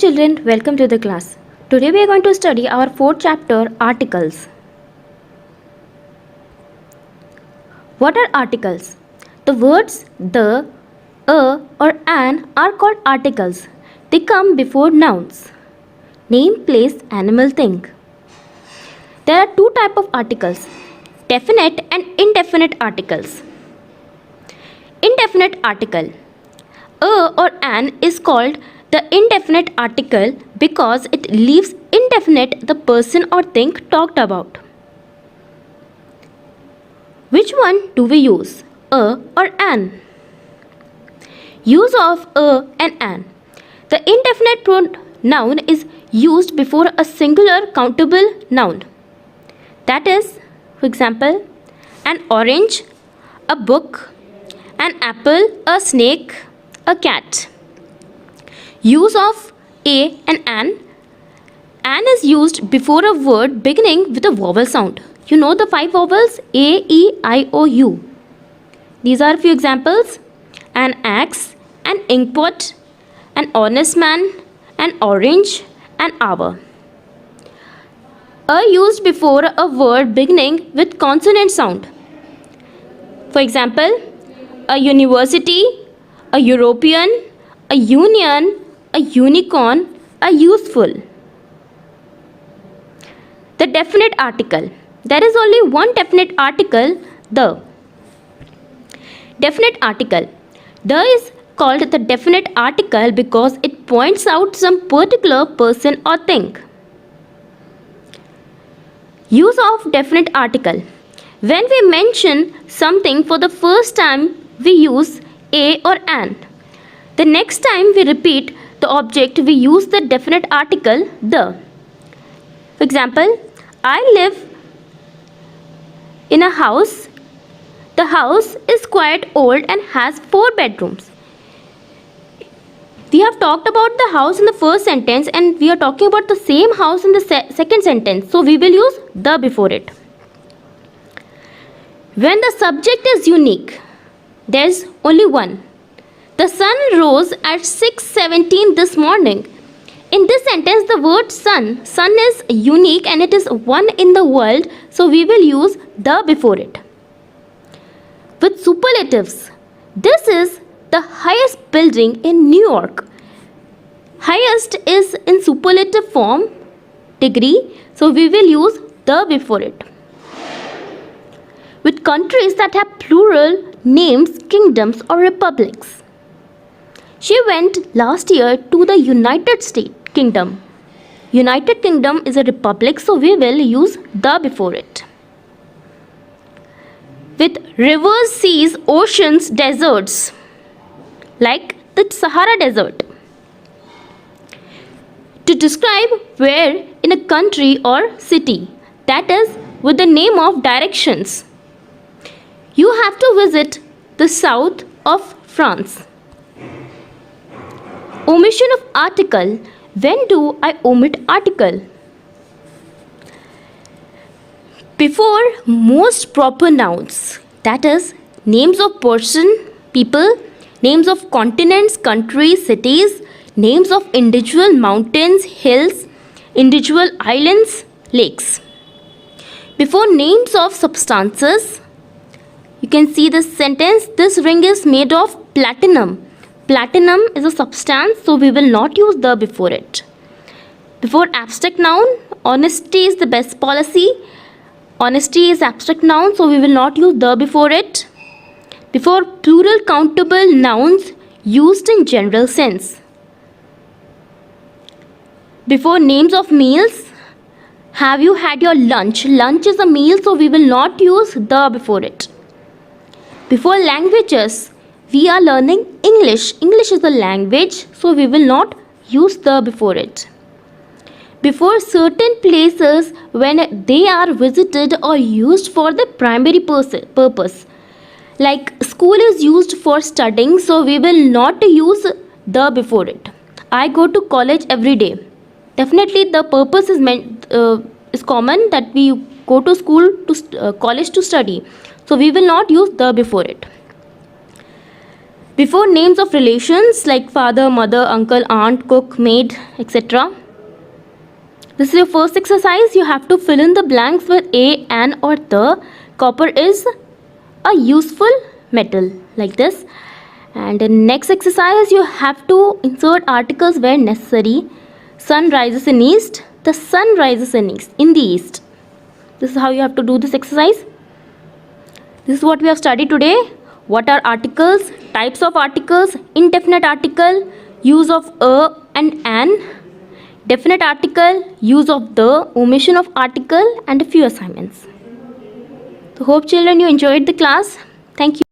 children, welcome to the class. Today we are going to study our fourth chapter, articles. What are articles? The words the, a or an are called articles. They come before nouns. Name, place, animal, thing. There are two types of articles, definite and indefinite articles. Indefinite article. A or an is called the indefinite article because it leaves indefinite the person or thing talked about. Which one do we use, a or an? Use of a and an. The indefinite pronoun is used before a singular countable noun. That is, for example, an orange, a book, an apple, a snake, a cat. Use of a and an. An is used before a word beginning with a vowel sound. You know the 5 vowels A, E, I, O, U. These are a few examples. An axe, an inkpot, an honest man, an orange, an hour. A used before a word beginning with consonant sound. For example, a university, a European, a union, a unicorn, a useful. The definite article. There is only one definite article, the. Definite article. The is called the definite article because it points out some particular person or thing. Use of definite article. When we mention something for the first time, we use a or an. The next time we repeat the object, we use the definite article, the. For example, I live in a house. The house is quite old and has 4 bedrooms. We have talked about the house in the first sentence and we are talking about the same house in the second sentence. So we will use the before it. When the subject is unique, there is only one. The sun rose at 6:17 this morning. In this sentence, the word sun is unique and it is one in the world. So we will use the before it. With superlatives, this is the highest building in New York. Highest is in superlative form, degree, so we will use the before it. With countries that have plural names, kingdoms or republics. She went last year to the United States Kingdom. United Kingdom is a republic, so we will use the before it. With rivers, seas, oceans, deserts, like the Sahara Desert. To describe where in a country or city, that is with the name of directions. You have to visit the south of France. Omission of article. When do I omit article? Before most proper nouns, that is names of person, people, names of continents, countries, cities, names of individual mountains, hills, individual islands, lakes. Before names of substances, you can see this sentence, this ring is made of platinum. Platinum is a substance, so we will not use the before it. Before abstract noun, honesty is the best policy. Honesty is abstract noun, so we will not use the before it. Before plural countable nouns used in general sense. Before names of meals, have you had your lunch? Lunch is a meal, so we will not use the before it. Before languages, we are learning English. English is a language, so we will not use the before it. Before certain places when they are visited or used for the primary purpose. Like school is used for studying, so we will not use the before it. I go to college every day. Definitely the purpose is common that we go to school to college to study. So we will not use the before it. before names of relations like father, mother, uncle, aunt, cook, maid, etc. This is your first exercise. You have to fill in the blanks with a, an or the. Copper is a useful metal like this. And in next exercise you have to insert articles where necessary. Sun rises in east. The sun rises in the east. This is how you have to do this exercise. This is what we have studied today. What are articles, types of articles, indefinite article, use of a and an, definite article, use of the, omission of article, and a few assignments. So hope children you enjoyed the class. Thank you.